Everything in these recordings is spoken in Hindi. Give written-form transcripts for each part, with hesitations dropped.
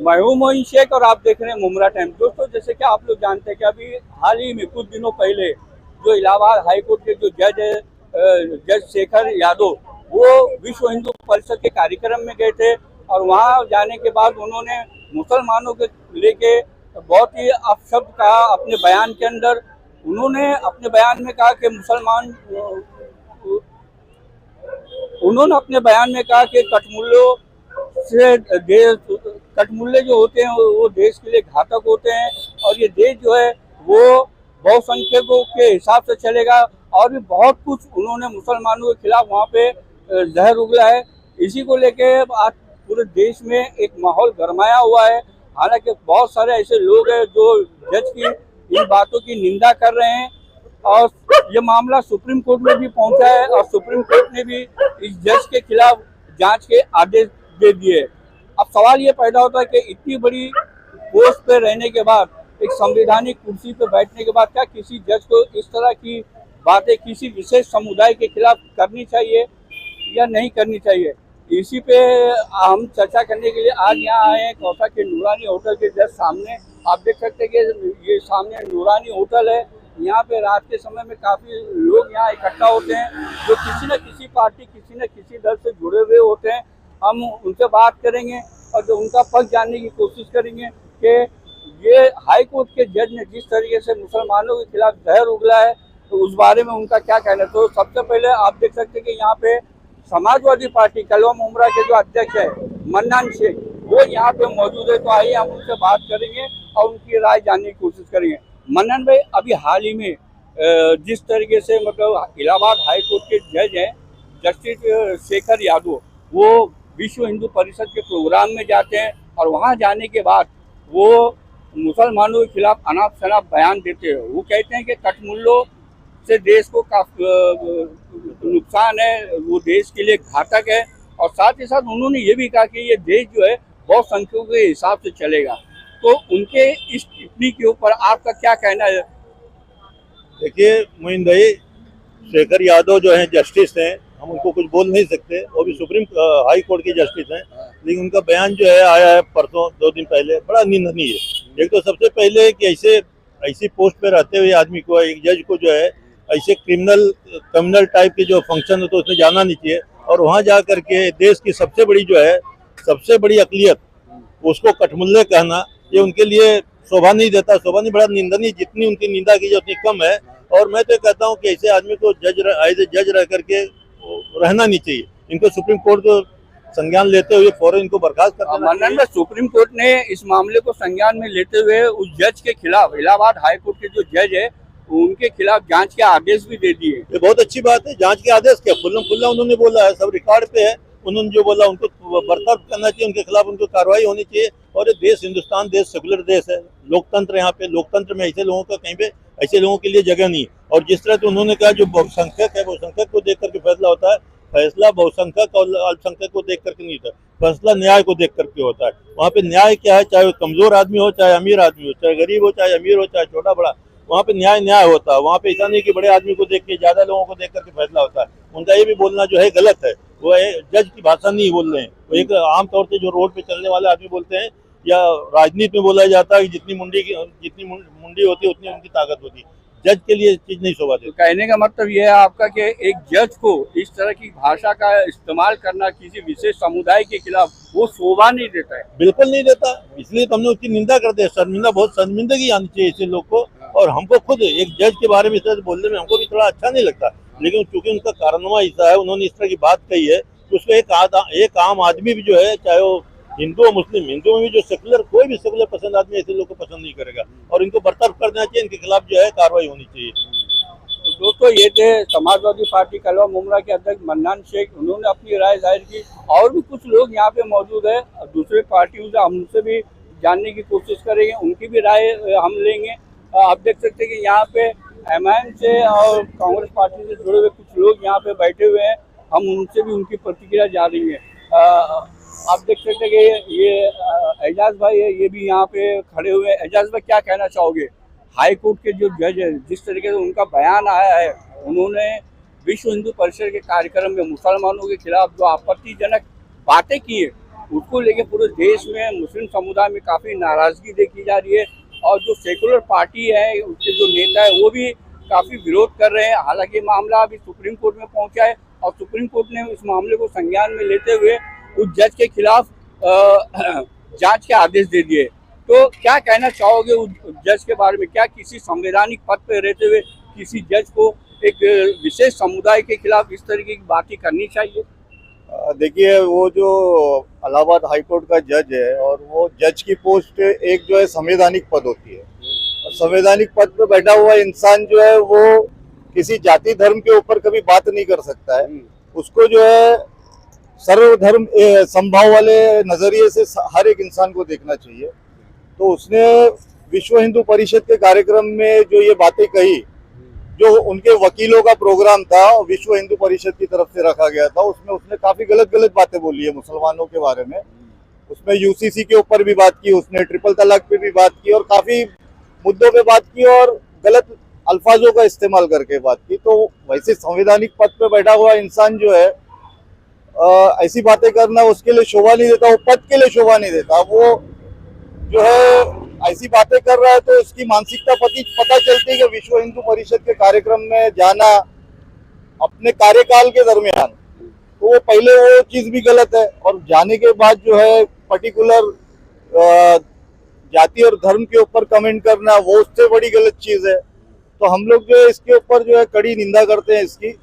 मैं हूं मोइन शेख और आप देख रहे हैं मुमरा टाइम। दोस्तों, जैसे कि आप लोग जानते हैं कि अभी हाल ही में कुछ दिनों पहले जो इलाहाबाद हाई कोर्ट के जो जज है जज शेखर यादव, वो विश्व हिंदू परिषद के कार्यक्रम में गए थे और वहां जाने के बाद उन्होंने मुसलमानों के लेके बहुत ही अपशब्द कहा अपने बयान के अंदर। उन्होंने अपने बयान में कहा कि उन्होंने अपने बयान में कहा कि कटमुल्ले जो होते हैं वो देश के लिए घातक होते हैं और ये देश जो है वो बहुसंख्यकों के हिसाब से चलेगा। और भी बहुत कुछ उन्होंने मुसलमानों के खिलाफ वहाँ पे जहर उगला है। इसी को लेके आज पूरे देश में एक माहौल गरमाया हुआ है। हालांकि बहुत सारे ऐसे लोग हैं जो जज की इन बातों की निंदा कर रहे हैं और ये मामला सुप्रीम कोर्ट में भी पहुंचा है और सुप्रीम कोर्ट ने भी इस जज के खिलाफ जांच के आदेश दे दिए। अब सवाल ये पैदा होता है कि इतनी बड़ी पोस्ट पे रहने के बाद, एक संवैधानिक कुर्सी पे बैठने के बाद, क्या किसी जज को इस तरह की बातें किसी विशेष समुदाय के खिलाफ करनी चाहिए या नहीं करनी चाहिए? इसी पे हम चर्चा करने के लिए आज यहाँ आए हैं कौसा के नूरानी होटल के जस्ट सामने। आप देख सकते हैं कि ये सामने नूरानी होटल है। यहाँ पे रात के समय में काफी लोग यहाँ इकट्ठा होते हैं जो किसी न किसी पार्टी, किसी न किसी दल से जुड़े हुए होते हैं। हम उनसे बात करेंगे और जो उनका पक्ष जानने की कोशिश करेंगे कि ये हाई कोर्ट के जज ने जिस तरीके से मुसलमानों के खिलाफ जहर उगला है तो उस बारे में उनका क्या कहना है। तो सबसे पहले आप देख सकते हैं कि यहाँ पे समाजवादी पार्टी कलवा मुमरा के जो अध्यक्ष है मन्नान शेख, वो यहाँ पे मौजूद है। तो आइए हम उनसे बात करेंगे और उनकी राय जानने की कोशिश करेंगे। मन्नान भाई, अभी हाल ही में जिस तरीके से मतलब इलाहाबाद हाई कोर्ट के जज हैं जस्टिस शेखर यादव, वो विश्व हिंदू परिषद के प्रोग्राम में जाते हैं और वहाँ जाने के बाद वो मुसलमानों के खिलाफ अनाप शनाप बयान देते हैं। वो कहते हैं कि कटमुल्लों से देश को काफी नुकसान है, वो देश के लिए घातक है और साथ ही साथ उन्होंने ये भी कहा कि ये देश जो है बहुसंख्यकों के हिसाब से चलेगा। तो उनके इस टिप्पणी के ऊपर आपका क्या कहना है? देखिए मोइन भाई, शेखर यादव जो हैं जस्टिस हैं, हम उनको कुछ बोल नहीं सकते। वो भी सुप्रीम हाई कोर्ट के जस्टिस हैं, लेकिन उनका बयान जो है आया है परसों 2 दिन पहले, बड़ा निंदनीय है। एक तो सबसे पहले कि ऐसी पोस्ट पे रहते हुए आदमी को, एक जज को जो है ऐसे क्रिमिनल टाइप के जो फंक्शन हो तो उसमें जाना नहीं चाहिए और वहाँ जा करके देश की सबसे बड़ी अकलियत उसको कटमुल्ले कहना, ये उनके लिए शोभा नहीं देता। शोभा नहीं, बड़ा निंदनीय। जितनी उनकी निंदा की जाए उतनी कम है। और मैं तो कहता हूँ कि ऐसे आदमी को एज ए जज रह करके रहना नहीं चाहिए। इनको सुप्रीम कोर्ट को संज्ञान लेते हुए फौरन इनको बर्खास्त कर देना चाहिए। सुप्रीम कोर्ट ने इस मामले को संज्ञान में लेते हुए उस जज के खिलाफ, इलाहाबाद हाई कोर्ट के जो जज है उनके खिलाफ जांच के आदेश भी दे दिए। ये बहुत अच्छी बात है। जांच के आदेश क्या खुल्ला उन्होंने बोला है, सब रिकॉर्ड पे है। उन्होंने जो बोला उनको बर्ताव करना चाहिए, उनके खिलाफ उनको कार्रवाई होनी चाहिए। और ये देश, हिंदुस्तान देश सेकुलर देश है, लोकतंत्र यहाँ पे, लोकतंत्र में ऐसे लोगों का कहीं पे ऐसे लोगों के लिए जगह नहीं है। और जिस तरह से उन्होंने कहा जो बहुसंख्यक है, बहुसंख्यक को देख करके फैसला होता है। फैसला बहुसंख्यक और अल्पसंख्यक को देख करके नहीं होता, फैसला न्याय को देख करके होता है। वहाँ पे न्याय क्या है, चाहे वो कमजोर आदमी हो, चाहे अमीर आदमी हो, चाहे गरीब हो, चाहे अमीर हो, चाहे छोटा बड़ा, वहाँ पे न्याय होता है। वहाँ पे ऐसा नहीं कि बड़े आदमी को देख के, ज्यादा लोगों को देख करके फैसला होता है। उनका ये भी बोलना जो है गलत है। वो जज की भाषा नहीं बोल रहे हैं, वो एक आमतौर से जो रोड पे चलने वाले आदमी बोलते हैं, या राजनीति में बोला जाता है कि जितनी मुंडी होती है उतनी उनकी ताकत होती है। जज के लिए चीज नहीं शोभा देती। तो कहने का मतलब यह है आपका कि एक जज को इस तरह की भाषा का इस्तेमाल करना किसी विशेष समुदाय के खिलाफ वो शोभा नहीं देता है। बिल्कुल नहीं देता, इसलिए तो हमने उसकी निंदा करते हैं। बहुत शर्मिंदगी आनी चाहिए ऐसे लोग को। और हमको खुद एक जज के बारे में इस तरह से बोलने में हमको भी थोड़ा अच्छा नहीं लगता, लेकिन चूंकि उनका कारनामा ऐसा है, उन्होंने इस तरह की बात कही है कि उसको एक आम आदमी भी जो है, चाहे वो हिंदू और मुस्लिम, हिंदू में भी जो सेकुलर, कोई भी सेकुलर पसंद आदमी ऐसे लोग को पसंद नहीं करेगा और इनको बर्ताव कर देना चाहिए। इनके खिलाफ जो है कार्रवाई होनी चाहिए। तो दोस्तों, ये थे समाजवादी पार्टी कलवा मुमरा के अध्यक्ष मन्नान शेख। उन्होंने अपनी राय जाहिर की। और भी कुछ लोग यहाँ पे मौजूद है दूसरे पार्टियों से, हम उनसे भी जानने की कोशिश करेंगे, उनकी भी राय हम लेंगे। आप देख सकते हैं कि यहाँ पे एमआईएम से और कांग्रेस पार्टी से जुड़े हुए कुछ लोग यहाँ पे बैठे हुए हैं। हम उनसे भी उनकी प्रतिक्रिया जान रही है। आप देख सकते हैं कि ये एजाज भाई है, ये भी यहाँ पे खड़े हुए हैं। एजाज भाई, क्या कहना चाहोगे? हाई कोर्ट के जो जज है, जिस तरीके से उनका बयान आया है, उन्होंने विश्व हिंदू परिषद के कार्यक्रम में मुसलमानों के खिलाफ जो आपत्तिजनक बातें की है, उसको लेके पूरे देश में मुस्लिम समुदाय में काफ़ी नाराज़गी देखी जा रही है और जो सेकुलर पार्टी है उसके जो नेता है वो भी काफ़ी विरोध कर रहे हैं। हालांकि मामला अभी सुप्रीम कोर्ट में पहुंचा है और सुप्रीम कोर्ट ने इस मामले को संज्ञान में लेते हुए उस जज के खिलाफ जांच के आदेश दे दिए। तो क्या कहना चाहोगे उस जज के बारे में? क्या किसी संवैधानिक पद पर रहते हुए किसी जज को एक विशेष समुदाय के खिलाफ इस तरीके की बातें करनी चाहिए? देखिए, वो जो इलाहाबाद हाई कोर्ट का जज है और वो जज की पोस्ट एक जो है संवैधानिक पद होती है और संवैधानिक पद पे बैठा हुआ इंसान जो है वो किसी जाति धर्म के ऊपर कभी बात नहीं कर सकता है। उसको जो है सर्वधर्म समभाव वाले नजरिए से हर एक इंसान को देखना चाहिए। तो उसने विश्व हिंदू परिषद के कार्यक्रम में जो ये बातें कही, जो उनके वकीलों का प्रोग्राम था विश्व हिंदू परिषद की तरफ से रखा गया था, उसमें उसने काफी गलत बातें बोली है मुसलमानों के बारे में। उसमें यूसीसी के ऊपर भी बात की, उसने ट्रिपल तलाक पे भी बात की और काफी मुद्दों पे बात की और गलत अल्फाजों का इस्तेमाल करके बात की। तो वैसे संवैधानिक पद पे बैठा हुआ इंसान जो है ऐसी बातें करना उसके लिए शोभा नहीं देता, वो पद के लिए शोभा नहीं देता। वो जो है ऐसी बातें कर रहा है तो उसकी मानसिकता पता चलती है कि विश्व हिंदू परिषद के कार्यक्रम में जाना अपने कार्यकाल के दरमियान, तो वो पहले वो चीज भी गलत है और जाने के बाद जो है पर्टिकुलर जाति और धर्म के ऊपर कमेंट करना वो उससे बड़ी गलत चीज है। तो हम लोग जो है इसके ऊपर जो है कड़ी निंदा करते हैं इसकी।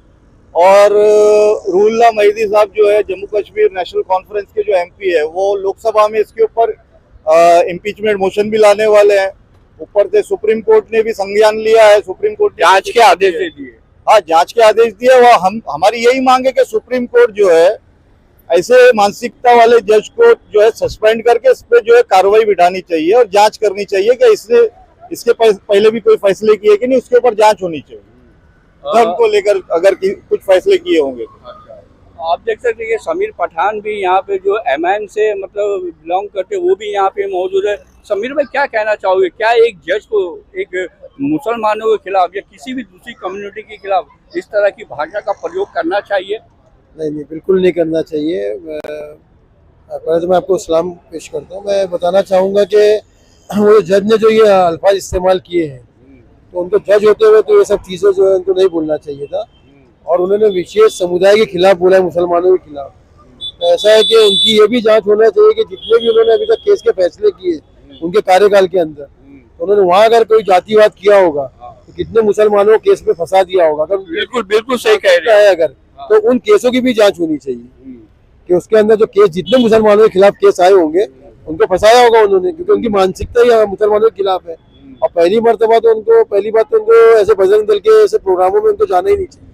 और रूहुल्लाह मेहदी साहब जो है जम्मू कश्मीर नेशनल कॉन्फ्रेंस के जो एमपी है, वो लोकसभा में इसके ऊपर इम्पीचमेंट मोशन भी लाने वाले हैं। ऊपर से सुप्रीम कोर्ट ने भी संज्ञान लिया है, सुप्रीम कोर्ट ने जांच के आदेश दे दिए। हाँ, जांच के आदेश दिए। वो हमारी यही मांग है कि सुप्रीम कोर्ट जो है ऐसे मानसिकता वाले जज को जो है सस्पेंड करके इस पे जो है कार्रवाई बिठानी चाहिए और जांच करनी चाहिए कि इसके पहले भी कोई फैसले किए कि नहीं, उसके ऊपर जांच होनी चाहिए। धर्म को लेकर अगर कुछ फैसले किए होंगे। आप देख सकते हैं समीर पठान भी यहाँ पे जो एमएन से मतलब बिलोंग करते वो भी यहाँ पे मौजूद है। समीर भाई, क्या कहना चाहोगे? क्या एक जज को एक मुसलमानों के खिलाफ या किसी भी दूसरी कम्युनिटी के खिलाफ इस तरह की भाषा का प्रयोग करना चाहिए? नहीं, बिल्कुल नहीं करना चाहिए। पहले तो मैं आपको सलाम पेश करता हूँ। मैं बताना चाहूँगा कि वो जज ने जो ये अल्फाज इस्तेमाल किए हैं, तो उनको जज होते हुए तो ये सब चीज़ें जो है उनको नहीं बोलना चाहिए था और उन्होंने विशेष समुदाय के खिलाफ बोला है, मुसलमानों के खिलाफ। तो ऐसा है कि उनकी ये भी जांच होना चाहिए कि जितने भी उन्होंने अभी तक केस के फैसले किए उनके कार्यकाल के अंदर, तो उन्होंने वहाँ अगर कोई जातिवाद किया होगा तो कितने मुसलमानों को केस में फंसा दिया होगा। अगर बिल्कुल सही कह रहे हैं। अगर तो उन केसों की भी जांच होनी चाहिए कि उसके अंदर जो केस जितने मुसलमानों के खिलाफ केस आए होंगे उनको फंसाया होगा उन्होंने, क्योंकि उनकी मानसिकता ही मुसलमानों के खिलाफ है। और पहली बात तो उनको ऐसे बजरंग दल के ऐसे प्रोग्रामों में उनको जाना ही नहीं चाहिए।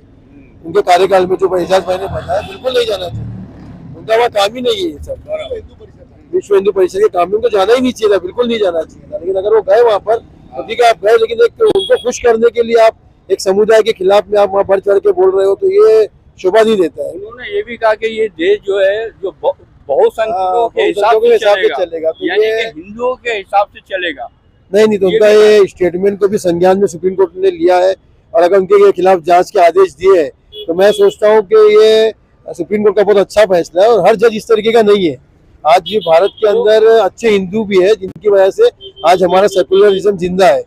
उनके कार्यकाल में जो एजाज भाई ने बताया, बिल्कुल नहीं जाना चाहिए। उनका वहाँ काम ही नहीं है ये सब। विश्व हिंदू परिषद के काम में उनको जाना ही नहीं चाहिए था, बिल्कुल नहीं जाना चाहिए था। लेकिन अगर वो गए वहाँ पर तो ठीक है, आप गए, लेकिन एक उनको खुश करने के लिए आप एक समुदाय के खिलाफ में आप वहाँ बढ़ चढ़ के बोल रहे हो, तो ये शोभा नहीं देता है। उन्होंने ये भी कहा कि ये देश जो है जो बहुसंख्यकों के हिसाब से चलेगा, तो यानी कि हिंदुओं के हिसाब से चलेगा। नहीं, तो उनका ये स्टेटमेंट को भी संज्ञान में सुप्रीम कोर्ट ने लिया है और अगर उनके खिलाफ जांच के आदेश दिए हैं तो मैं सोचता हूँ कि ये सुप्रीम कोर्ट का बहुत अच्छा फैसला है। और हर जज इस तरीके का नहीं है। आज ये भारत के अंदर अच्छे हिंदू भी है जिनकी वजह से आज हमारा सेकुलरिज्म जिंदा है।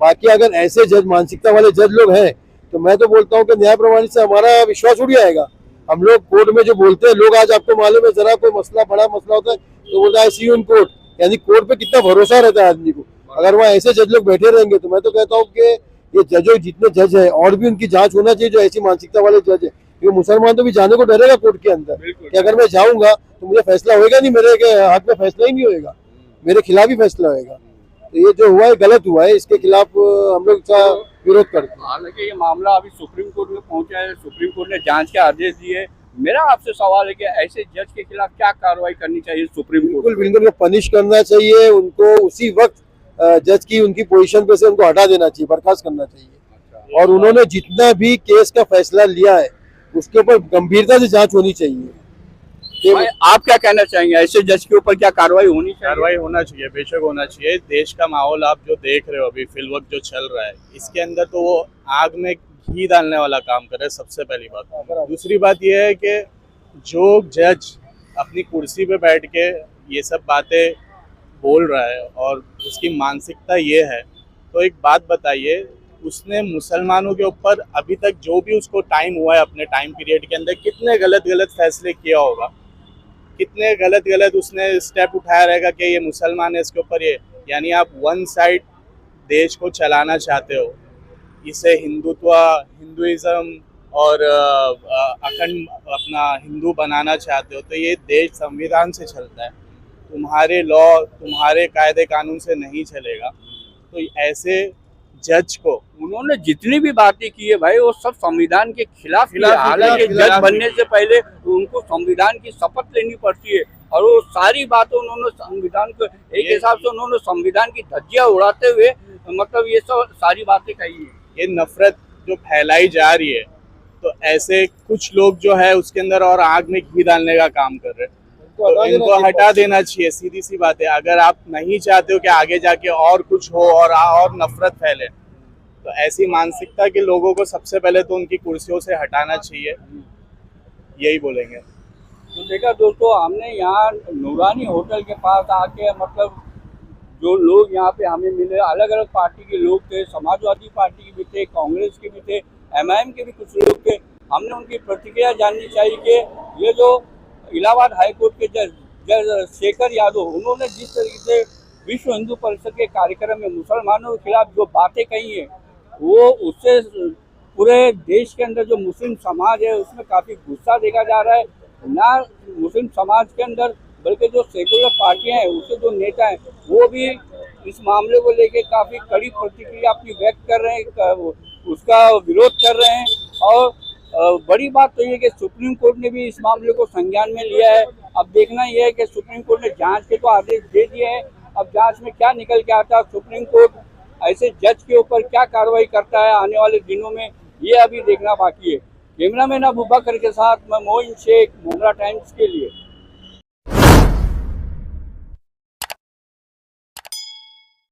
बाकी अगर ऐसे जज मानसिकता वाले जज लोग हैं तो मैं तो बोलता हूँ कि न्याय प्रणाली से हमारा विश्वास उड़ जाएगा। हम लोग कोर्ट में जो बोलते हैं, लोग आज आपको मालूम है जरा कोई मसला बड़ा मसला होता है तो बोलता है सी इन कोर्ट, यानी कोर्ट पे कितना भरोसा रहता है आदमी को। अगर वहाँ ऐसे जज लोग बैठे रहेंगे तो मैं तो कहता हूँ कि ये जजों जितने जज है और भी उनकी जांच होना चाहिए जो ऐसी मानसिकता वाले जज है। क्योंकि मुसलमान तो भी जाने को डरेगा कोर्ट के अंदर कि अगर मैं जाऊंगा तो मुझे फैसला होएगा नहीं, मेरे हाथ में फैसला ही नहीं होएगा, मेरे खिलाफ ही फैसला होएगा। तो ये जो हुआ है गलत हुआ है, इसके खिलाफ हम लोग विरोध करते हैं। हालांकि ये मामला अभी सुप्रीम कोर्ट में पहुंचा है, सुप्रीम कोर्ट ने जांच के आदेश दिए। मेरा आपसे सवाल है कि ऐसे जज के खिलाफ क्या कार्रवाई करनी चाहिए सुप्रीम कोर्ट? बिल्कुल पनिश करना चाहिए उनको, उसी वक्त जज की उनकी पोजीशन पे से उनको हटा देना चाहिए, बर्खास्त करना चाहिए। और उन्होंने जितना भी केस का फैसला लिया है उसके ऊपर गंभीरता से जांच होनी चाहिए। आप क्या कहना चाहेंगे, ऐसे जज के ऊपर क्या कार्रवाई होनी चाहिए? कार्रवाई होना चाहिए, बेशक होना चाहिए। देश का माहौल आप जो देख रहे हो अभी फिलवक्त जो चल रहा है, इसके अंदर तो वो आग में घी डालने वाला काम कर रहे हैं, सबसे पहली बात। दूसरी बात यह है कि जो जज अपनी कुर्सी पे बैठ के ये सब बातें बोल रहा है और उसकी मानसिकता ये है, तो एक बात बताइए, उसने मुसलमानों के ऊपर अभी तक जो भी उसको टाइम हुआ है अपने टाइम पीरियड के अंदर कितने गलत गलत फैसले किया होगा, कितने गलत गलत उसने स्टेप उठाया रहेगा कि ये मुसलमान है इसके ऊपर ये। यानी आप वन साइड देश को चलाना चाहते हो, इसे हिंदुइज्म और अखंड अपना हिंदू बनाना चाहते हो, तो ये देश संविधान से चलता है, तुम्हारे लॉ तुम्हारे कायदे कानून से नहीं चलेगा। तो ऐसे जज को उन्होंने जितनी भी बातें की है भाई वो सब संविधान के खिलाफ की है। हालांकि खिलाफ जज बनने से पहले उनको संविधान की शपथ लेनी पड़ती है और वो सारी बातें उन्होंने संविधान को एक हिसाब से उन्होंने संविधान की धज्जियां उड़ाते हुए मतलब ये सब सारी बातें कही है। ये नफरत जो फैलाई जा रही है, तो ऐसे कुछ लोग जो है उसके अंदर और आग में घी डालने का काम कर रहे हैं, तो इनको हटा देना चाहिए। सीधी सी बात है, अगर आप नहीं चाहते हो कि आगे जाके और कुछ हो और नफरत फैले, तो ऐसी मानसिकता के लोगों को सबसे पहले तो उनकी कुर्सियों से हटाना चाहिए, यही बोलेंगे। तो देखा दोस्तों, हमने यहाँ नूरानी होटल के पास आके मतलब जो लोग यहाँ पे हमें मिले, अलग अलग पार्टी के लोग थे, समाजवादी पार्टी के भी थे, कांग्रेस के भी थे, एमआईएम के भी कुछ लोग थे। हमने उनकी प्रतिक्रिया जाननी चाहिए कि ये जो इलाहाबाद हाईकोर्ट के जज शेखर यादव, उन्होंने जिस तरीके से विश्व हिंदू परिषद के कार्यक्रम में मुसलमानों के खिलाफ जो बातें कही हैं, वो उससे पूरे देश के अंदर जो मुस्लिम समाज है उसमें काफ़ी गुस्सा देखा जा रहा है। ना मुस्लिम समाज के अंदर बल्कि जो सेकुलर पार्टियां हैं उसके जो नेता हैं वो भी इस मामले को लेके काफ़ी कड़ी प्रतिक्रिया अपनी व्यक्त कर रहे हैं, उसका विरोध कर रहे हैं। और बड़ी बात तो ये कि सुप्रीम कोर्ट ने भी इस मामले को संज्ञान में लिया है। अब देखना यह है कि सुप्रीम कोर्ट ने जांच के तो आदेश दे दिए हैं, अब जांच में क्या निकल के आता है, सुप्रीम कोर्ट ऐसे जज के ऊपर क्या कार्रवाई करता है आने वाले दिनों में, ये अभी देखना बाकी है। कैमरामैन अबू बकर के साथ मैं मोइन शेख, मुंब्रा टाइम्स के लिए।